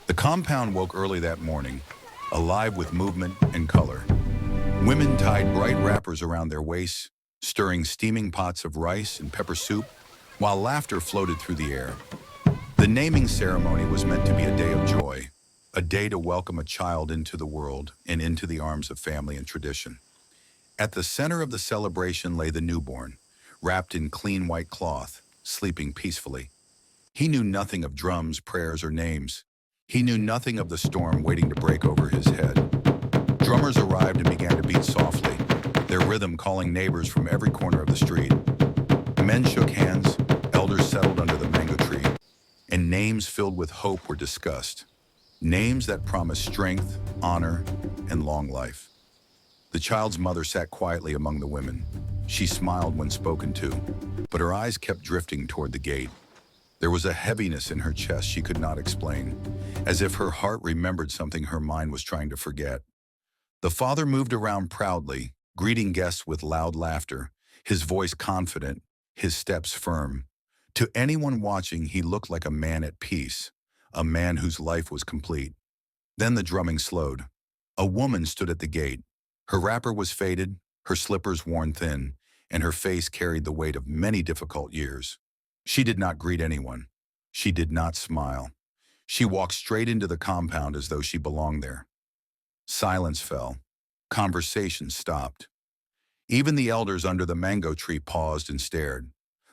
The compound woke early that morning, alive with movement and color. Women tied bright wrappers around their waists, stirring steaming pots of rice and pepper soup, while laughter floated through the air. The naming ceremony was meant to be a day of joy, a day to welcome a child into the world and into the arms of family and tradition. At the center of the celebration lay the newborn, wrapped in clean white cloth, sleeping peacefully. He knew nothing of drums, prayers, or names. He knew nothing of the storm waiting to break over his head. Drummers arrived and began to beat softly, their rhythm calling neighbors from every corner of the street. Men shook hands, elders settled under the mango tree, and names filled with hope were discussed. Names that promised strength, honor, and long life. The child's mother sat quietly among the women. She smiled when spoken to, but her eyes kept drifting toward the gate. There was a heaviness in her chest she could not explain, as if her heart remembered something her mind was trying to forget. The father moved around proudly, greeting guests with loud laughter, his voice confident, his steps firm. To anyone watching, he looked like a man at peace, a man whose life was complete. Then the drumming slowed. A woman stood at the gate. Her wrapper was faded, her slippers worn thin, and her face carried the weight of many difficult years. She did not greet anyone. She did not smile. She walked straight into the compound as though she belonged there. Silence fell. Conversation stopped. Even the elders under the mango tree paused and stared.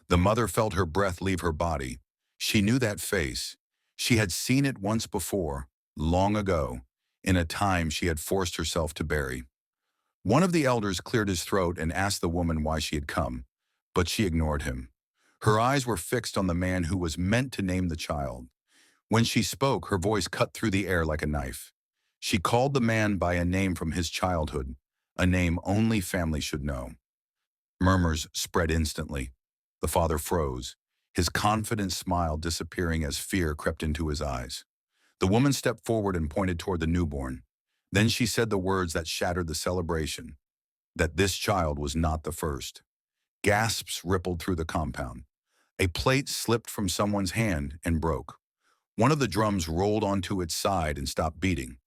The mother felt her breath leave her body. She knew that face. She had seen it once before, long ago, in a time she had forced herself to bury. One of the elders cleared his throat and asked the woman why she had come, but she ignored him. Her eyes were fixed on the man who was meant to name the child. When she spoke, her voice cut through the air like a knife. She called the man by a name from his childhood, a name only family should know. Murmurs spread instantly. The father froze, his confident smile disappearing as fear crept into his eyes. The woman stepped forward and pointed toward the newborn. Then she said the words that shattered the celebration, that this child was not the first. Gasps rippled through the compound. A plate slipped from someone's hand and broke. One of the drums rolled onto its side and stopped beating.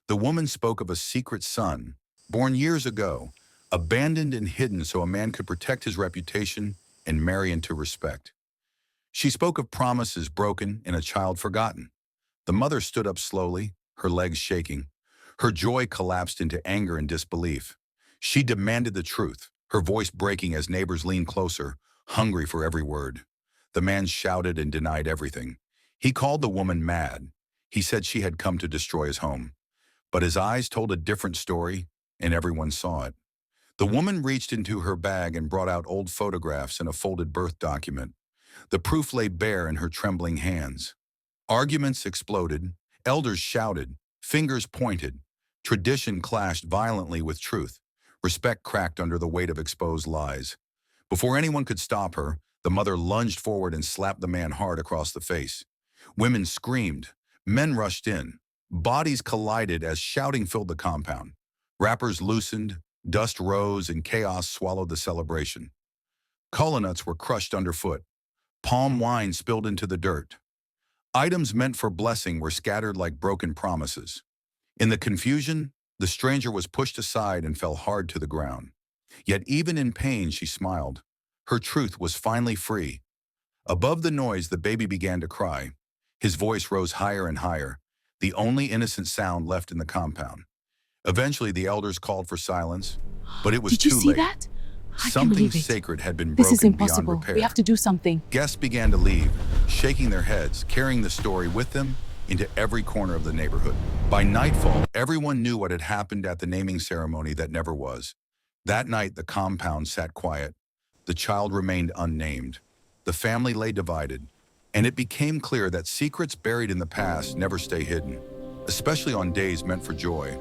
The woman spoke of a secret son, born years ago, abandoned and hidden so a man could protect his reputation and marry into respect. She spoke of promises broken and a child forgotten. The mother stood up slowly, her legs shaking. Her joy collapsed into anger and disbelief. She demanded the truth, her voice breaking as neighbors leaned closer, hungry for every word. The man shouted and denied everything. He called the woman mad. He said she had come to destroy his home. But his eyes told a different story, and everyone saw it. The woman reached into her bag and brought out old photographs and a folded birth document. The proof lay bare in her trembling hands. Arguments exploded, elders shouted, fingers pointed. Tradition clashed violently with truth. Respect cracked under the weight of exposed lies. Before anyone could stop her, the mother lunged forward and slapped the man hard across the face. Women screamed. Men rushed in. Bodies collided as shouting filled the compound. Wrappers loosened, dust rose, and chaos swallowed the celebration. Kola nuts were crushed underfoot. Palm wine spilled into the dirt. Items meant for blessing were scattered like broken promises. In the confusion, the stranger was pushed aside and fell hard to the ground. Yet even in pain, she smiled. Her truth was finally free. Above the noise, the baby began to cry. His voice rose higher and higher, the only innocent sound left in the compound. Eventually, the elders called for silence, but it was Did you too see late. that? I can't Something believe it. sacred had been This is broken beyond impossible. repair. We have to do something. Guests began to leave, shaking their heads, carrying the story with them into every corner of the neighborhood. By nightfall, everyone knew what had happened at the naming ceremony that never was. That night, the compound sat quiet. The child remained unnamed. The family lay divided, and it became clear that secrets buried in the past never stay hidden, especially on days meant for joy.